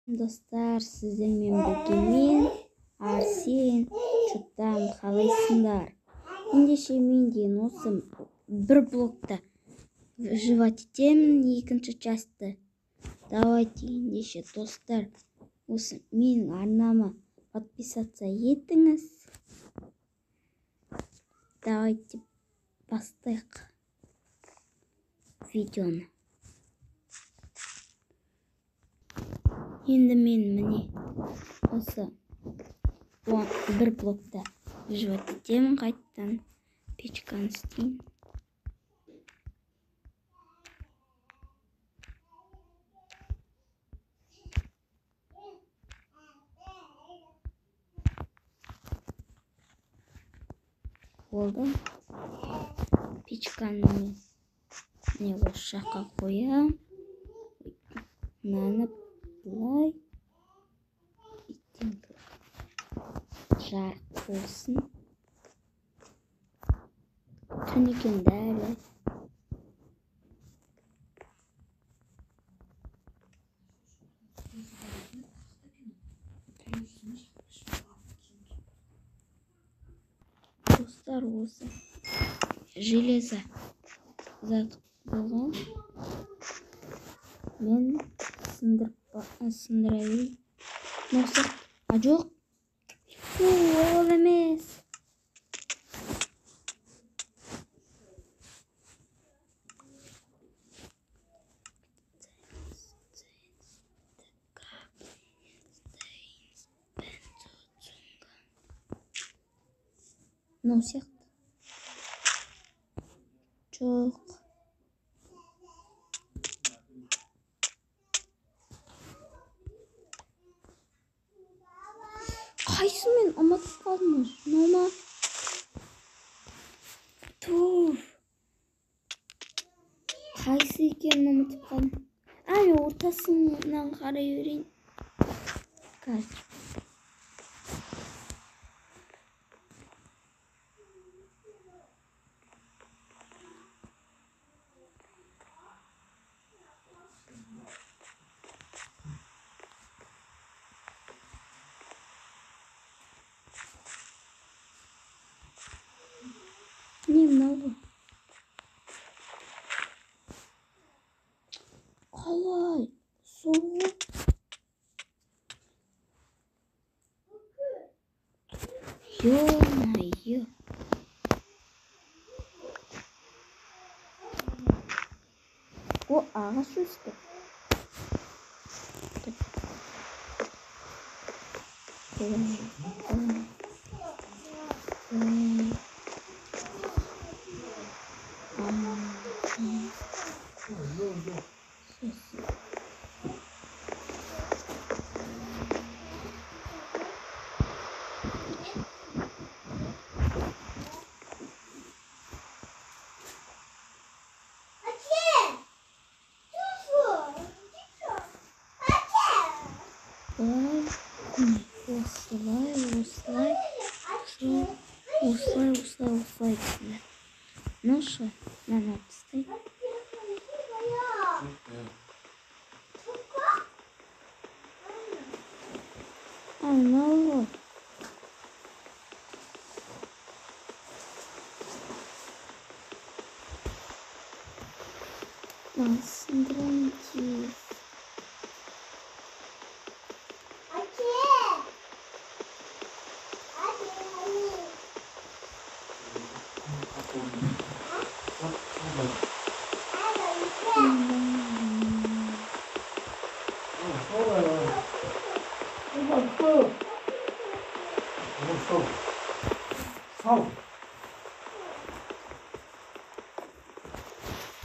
Достар, сіздермен бірге мен Арсен Чутам, қалайсыңдар? Ендеше мен деген осы бір блокта выживать етемін, екінші частты. Давайте ендеше достар, осы менің арнама подписаться етіңіз. Давайте бастайық видеоны. Енді мен міне осы бір блокта выживать етемін, қайтадан печканы істейін. Болды. Печканы міне осы жаққа қоямын. Мынаны былай жарық болсын. Түн екен дәл. Достар, осы железо зат болған. Мен сындыра берейін. Носақ, а жоқ. Ол емес. Носақ. Жоқ. Қайсы мен ұмытып қалдым. Нома. Туф. Қайсы екенін ұмытып қалдым. Мен ортасынан қарай берейін. Қазір. Не мынау? Қалай? Сол. Ё-моё. О, ағаш өсті. Осылай. Ну что, надо отстать. Ну. Смотрите.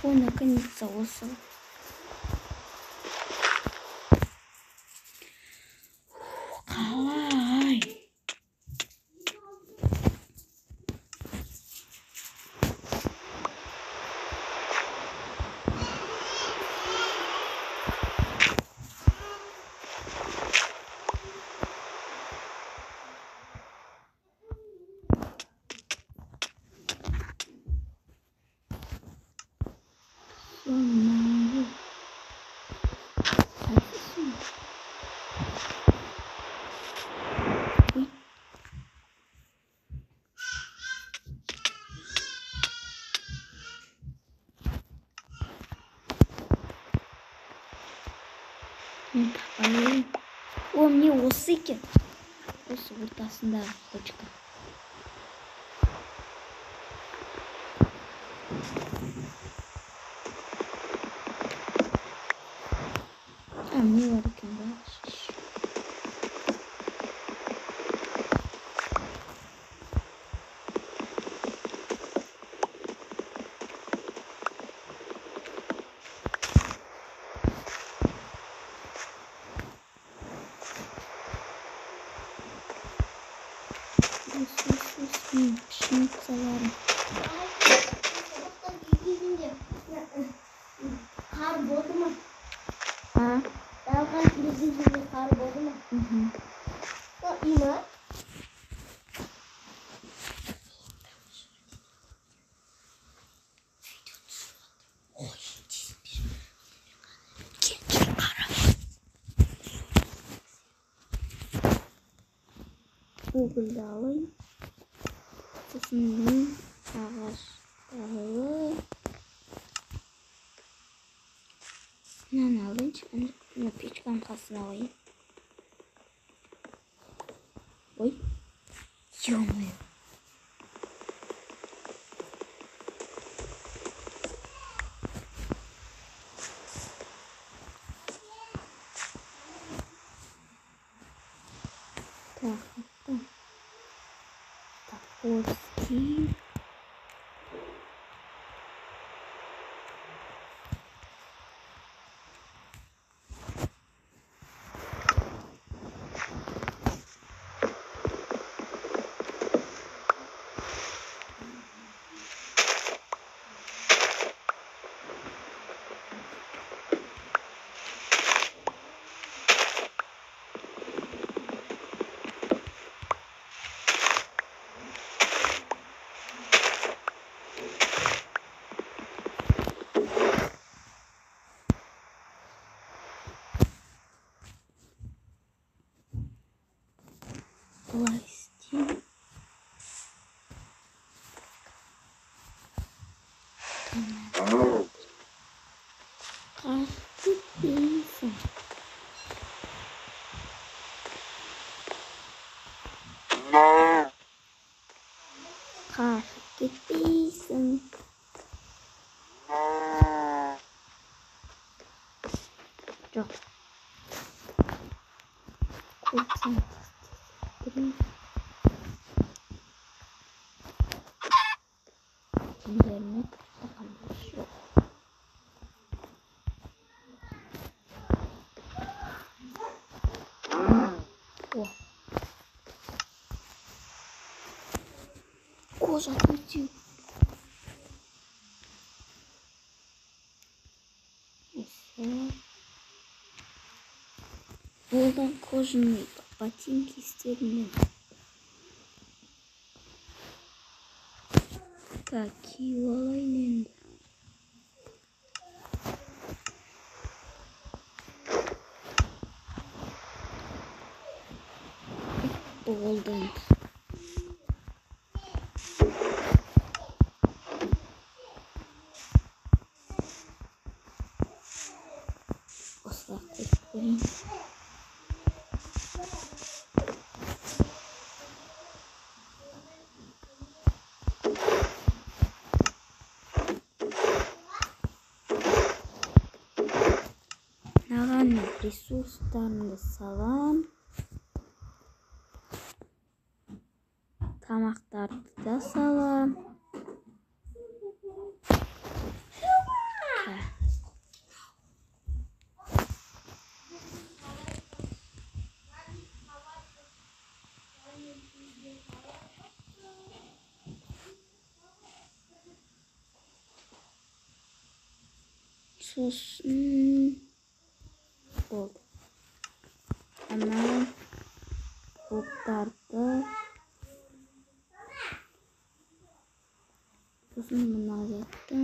О, наконец-то осел. Қалай. Мама. Мен таппай. О, міне осы екен. Осы ортасындағы точка. Не бар екен ба? Пшеницаларым. Қар болды ма? А? Далған кезінде қар болды ма? Үй ма? Угольді алайын. Сосын мен ағаштағы мынаны алайыншы. Мына печканың қасына алайын. Ой, ё-моё. Так. Топорский. Пластин. Каждый писан. Каждый писан. Жоқ. Курсом. Интернет хорошо. О. Кожа отмутил. Все. Болдан кожаные ботинки стерильные. Какие лайненды. Болдан. Осылақ көрейін. Маған ресурстарымды салам. Тамақтарды да салам. Сосын болды. Ана блоктарды сосын мына затты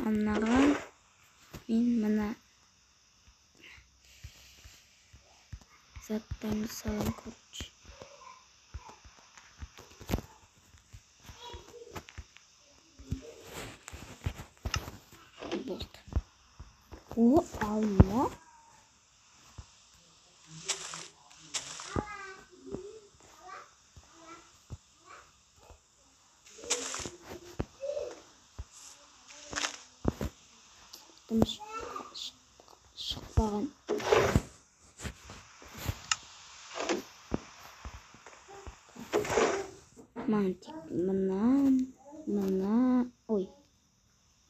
анаған мен мына заттарымды салам, короче. Болды. О, алма. Koymuş. Şıkpağın. Mantik. Oy.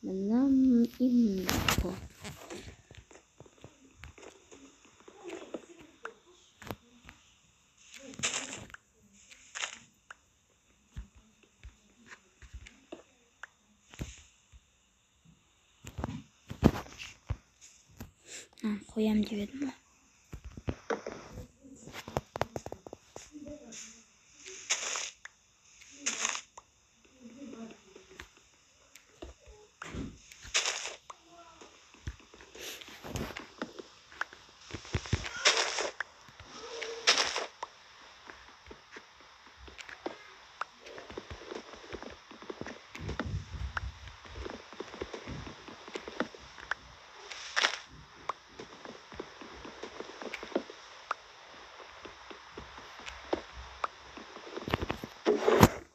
Menam info. Koyam dedim mi?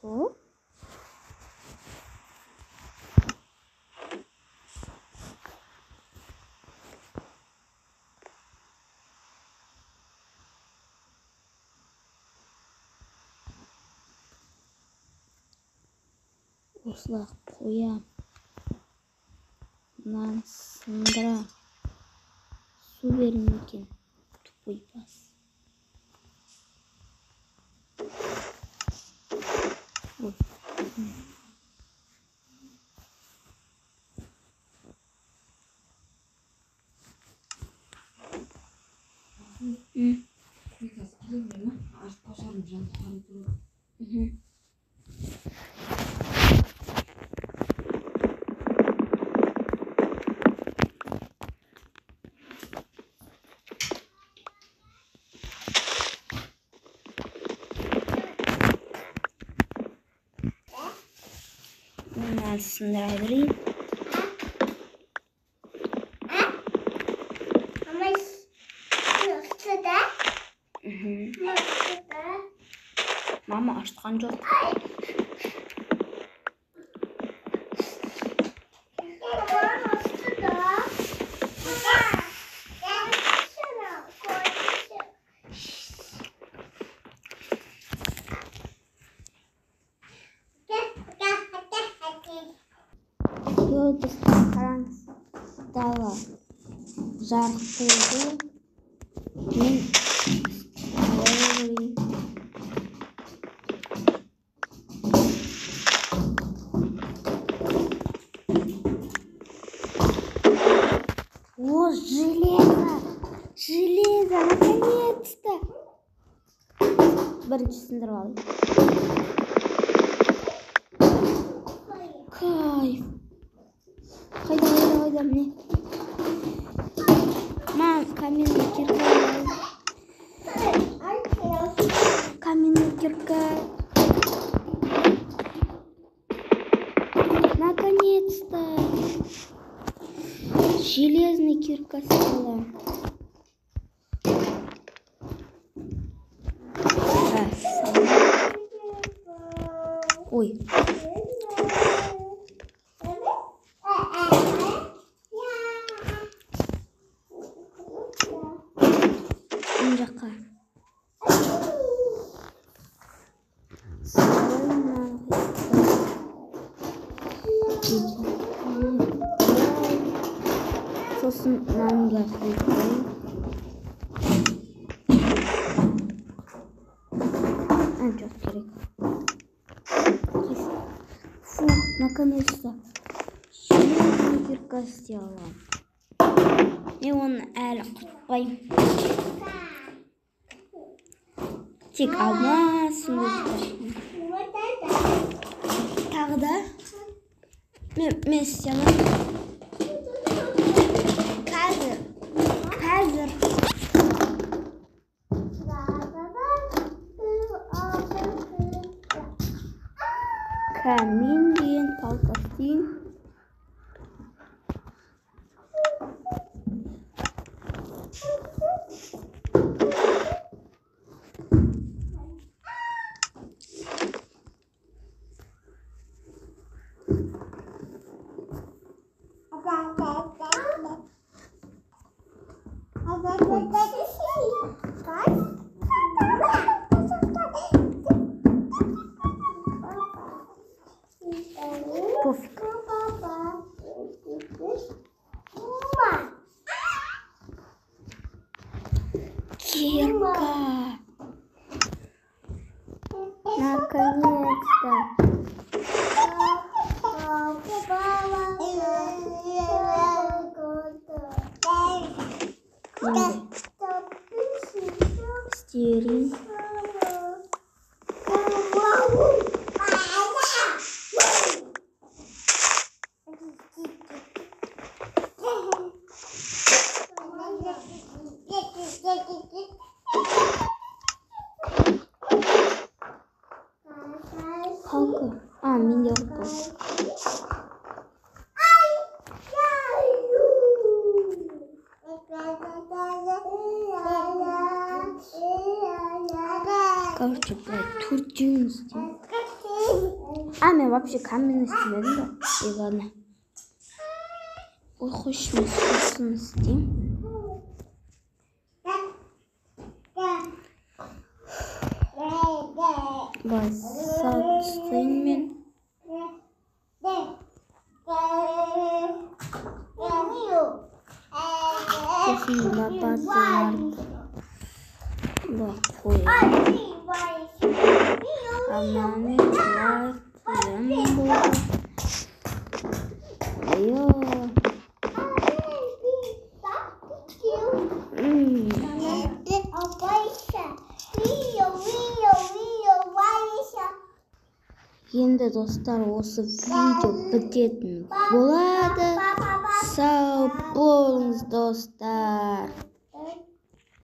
O. Osla koyam. Nan sındıra. Su verin ekin. Tupuy bas. Oy. Nan sındırayım. Ama nasıl da? Nasıl da? Mama açtıkan yok. Yıldızlar karanlıkta жарық болды. Мен О, железо! Железо! Наконец-то! Бірінші сындырып алайын. Кайф! Қайда, міне. Каменный кирка. Каменный кирка. Наконец-то! Железный кирка стала. Ой. Жаққа. Сосын нанға қойып. Жоқ керек. Фу, наконец-то. Железный кирка сделала. Мен оны әлі құртпаймын. Тек алмасын өтіп. Тағы да мен істеймін. Қазір. Камин деген палкастин. Пофиг. Кирка. Наконец-то. Стирин. Халка. Минерка. Короче, блядь, турдюн сделал. Мен вообще каменный істемедім да. Ладно. Ой, хочешь мен сусын істеймін. Басатсың мен. Сосын лопаталарды. Бақ қойып. Аманы лайықтым болды. Айо. Енді достар, осы видео бітетін болады. Сау болыңыз достар.